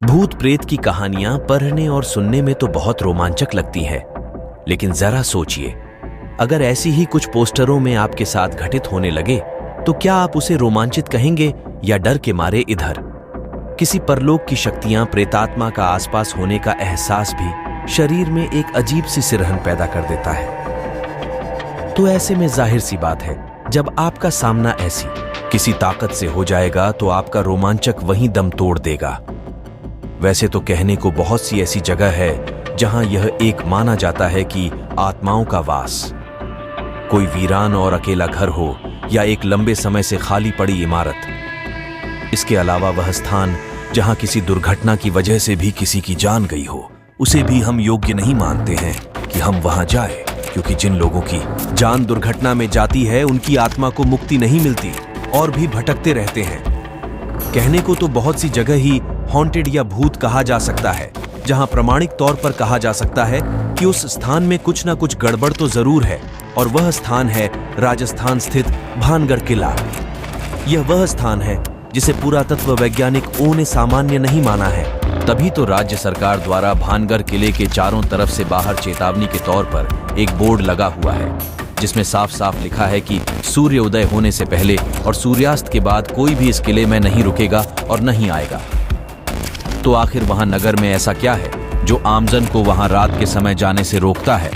भूत प्रेत की कहानियां पढ़ने और सुनने में तो बहुत रोमांचक लगती हैं, लेकिन जरा सोचिए, अगर ऐसी ही कुछ पोस्टरों में आपके साथ घटित होने लगे तो क्या आप उसे रोमांचित कहेंगे या डर के मारे इधर? किसी परलोक की शक्तियां, प्रेतात्मा का आसपास होने का एहसास भी शरीर में एक अजीब सी सिरहन पैदा कर देता है। तो ऐसे में जाहिर सी बात है, जब आपका सामना ऐसी किसी ताकत से हो जाएगा तो आपका रोमांचक वहीं दम तोड़ देगा। वैसे तो कहने को बहुत सी ऐसी जगह है जहां यह एक माना जाता है कि आत्माओं का वास, कोई वीरान और अकेला घर हो या एक लंबे समय से खाली पड़ी इमारत। इसके अलावा वह स्थान जहां किसी दुर्घटना की वजह से भी किसी की जान गई हो, उसे भी हम योग्य नहीं मानते हैं कि हम वहां जाएं, क्योंकि जिन लोगों की जान दुर्घटना में जाती है उनकी आत्मा को मुक्ति नहीं मिलती और भी भटकते रहते हैं। कहने को तो बहुत सी जगह ही हॉन्टेड या भूत कहा जा सकता है, जहां प्रमाणिक तौर पर कहा जा सकता है कि उस स्थान में कुछ ना कुछ गड़बड़ तो जरूर है, और वह स्थान है राजस्थान स्थित भानगढ़ किला। यह वह स्थान है जिसे पुरातत्व वैज्ञानिकों ने सामान्य नहीं माना है। तभी तो राज्य सरकार द्वारा भानगढ़ किले के चारों तरफ से बाहर चेतावनी के तौर पर एक बोर्ड लगा हुआ है, जिसमें साफ साफ लिखा है कि सूर्य उदय होने से पहले और सूर्यास्त के बाद कोई भी इस किले में नहीं रुकेगा और नहीं आएगा। तो आखिर वहां नगर में ऐसा क्या है जो आमजन को वहां रात के समय जाने से रोकता है?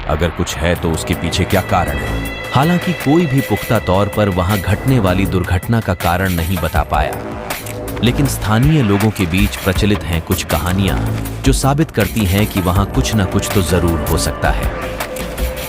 अगर कुछ है तो उसके पीछे क्या कारण है? हालांकि कोई भी पुख्ता तौर पर वहां घटने वाली दुर्घटना का कारण नहीं बता पाया, लेकिन स्थानीय लोगों के बीच प्रचलित हैं कुछ कहानियां जो साबित करती हैं कि वहां कुछ न कुछ तो जरूर हो सकता है।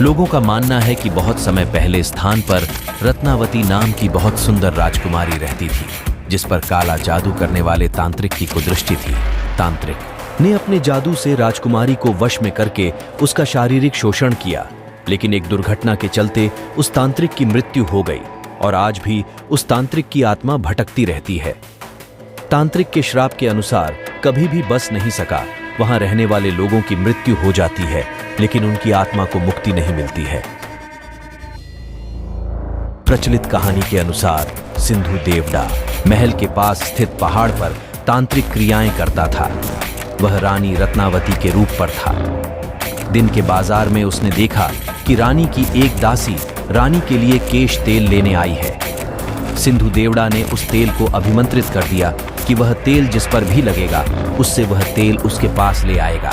लोगों का मानना है कि बहुत समय पहले स्थान पर रत्नावती नाम की बहुत सुंदर राजकुमारी रहती थी, जिस पर काला जादू करने वाले तांत्रिक की कुदृष्टि थी। तांत्रिक ने अपने जादू से राजकुमारी को वश में करके उसका शारीरिक शोषण किया, लेकिन एक दुर्घटना के चलते उस तांत्रिक की मृत्यु हो गई और आज भी उस तांत्रिक की आत्मा भटकती रहती है। तांत्रिक के श्राप के अनुसार कभी भी बस नहीं सका, वहां रहने वाले लोगों की मृत्यु हो जाती है, लेकिन उनकी आत्मा को मुक्ति नहीं मिलती है। प्रचलित कहानी के अनुसार सिंधु देवड़ा महल के पास स्थित पहाड़ पर तांत्रिक क्रियाएं करता था। वह रानी रत्नावती के रूप पर था। दिन के बाजार में उसने देखा कि रानी की एक दासी रानी के लिए केश तेल लेने आई है। सिंधु देवड़ा ने उस तेल को अभिमंत्रित कर दिया कि वह तेल जिस पर भी लगेगा उससे वह तेल उसके पास ले आएगा।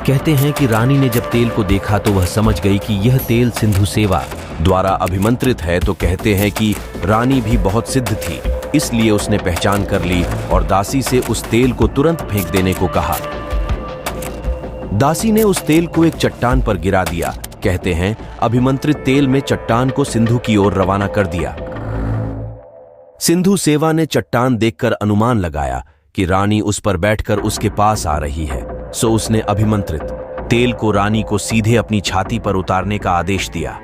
कहते हैं कि रानी ने जब तेल को देखा तो वह समझ गई कि यह तेल सिंधु सेवा द्वारा अभिमंत्रित है। तो कहते हैं कि रानी भी बहुत सिद्ध थी, इसलिए उसने पहचान कर ली और दासी से उस तेल को तुरंत फेंक देने को कहा। दासी ने उस तेल को एक चट्टान पर गिरा दिया। कहते हैं अभिमंत्रित तेल में चट्टान को सिंधु की ओर रवाना कर दिया। सिंधु सेवा ने चट्टान देखकर अनुमान लगाया कि रानी उस पर बैठकर उसके पास आ रही है, सो उसने अभिमंत्रित तेल को रानी को सीधे अपनी छाती पर उतारने का आदेश दिया।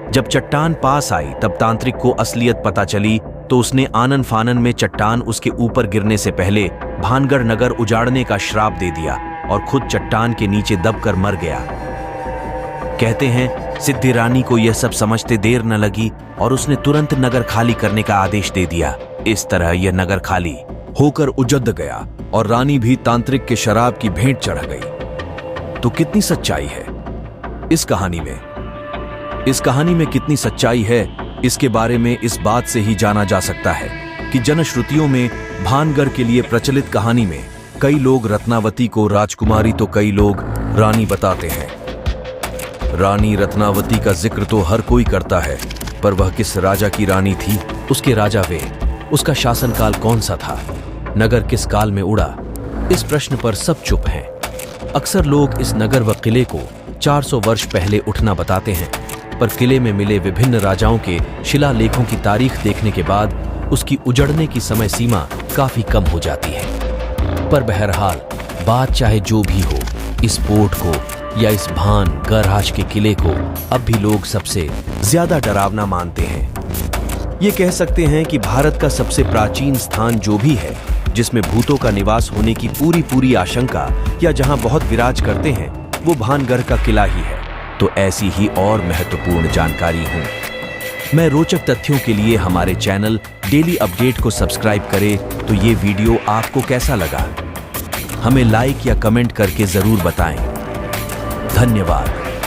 जब चट्टान पास आई तब तांत्रिक को असलियत पता चली, तो उसने आनन फानन में चट्टान उसके ऊपर गिरने से पहले भानगढ़ नगर उजाड़ने का श्राप दे दिया और खुद चट्टान के नीचे दबकर मर गया। कहते हैं सिद्धि रानी को यह सब समझते देर न लगी और उसने तुरंत नगर खाली करने का आदेश दे दिया। इस तरह यह नगर खाली होकर उजड़ गया और रानी भी तांत्रिक के शराब की भेंट चढ़ गई। तो कितनी सच्चाई है इस कहानी में? इस कहानी में कितनी सच्चाई है, इसके बारे में इस बात से ही जाना जा सकता है कि जनश्रुतियों में भानगढ़ के लिए प्रचलित कहानी में कई लोग रत्नावती को राजकुमारी तो कई लोग रानी बताते हैं। रानी रत्नावती का जिक्र तो हर कोई करता है, पर वह किस राजा की रानी थी, उसके राजा वे, उसका शासनकाल कौन सा था, नगर किस काल में उड़ा, इस प्रश्न पर सब चुप हैं। अक्सर लोग इस नगर व किले को 400 वर्ष पहले उठना बताते हैं, पर किले में मिले विभिन्न राजाओं के शिलालेखों की तारीख देखने के बाद उसकी उजड़ने की समय सीमा काफी कम हो जाती है। पर बहरहाल बात चाहे जो भी हो, इस पोर्ट को या इस भानगढ़ के किले को अब भी लोग सबसे ज्यादा डरावना मानते हैं। ये कह सकते हैं कि भारत का सबसे प्राचीन स्थान जो भी है, जिसमें भूतों का निवास होने की पूरी आशंका या जहां बहुत विराज करते हैं, वो भानगढ़ का किला ही है। तो ऐसी ही और महत्वपूर्ण जानकारी हो मैं रोचक तथ्यों के लिए हमारे चैनल डेली अपडेट को सब्सक्राइब करें। तो ये वीडियो आपको कैसा लगा? हमें लाइक या कमेंट करके जरूर बताएं। धन्यवाद।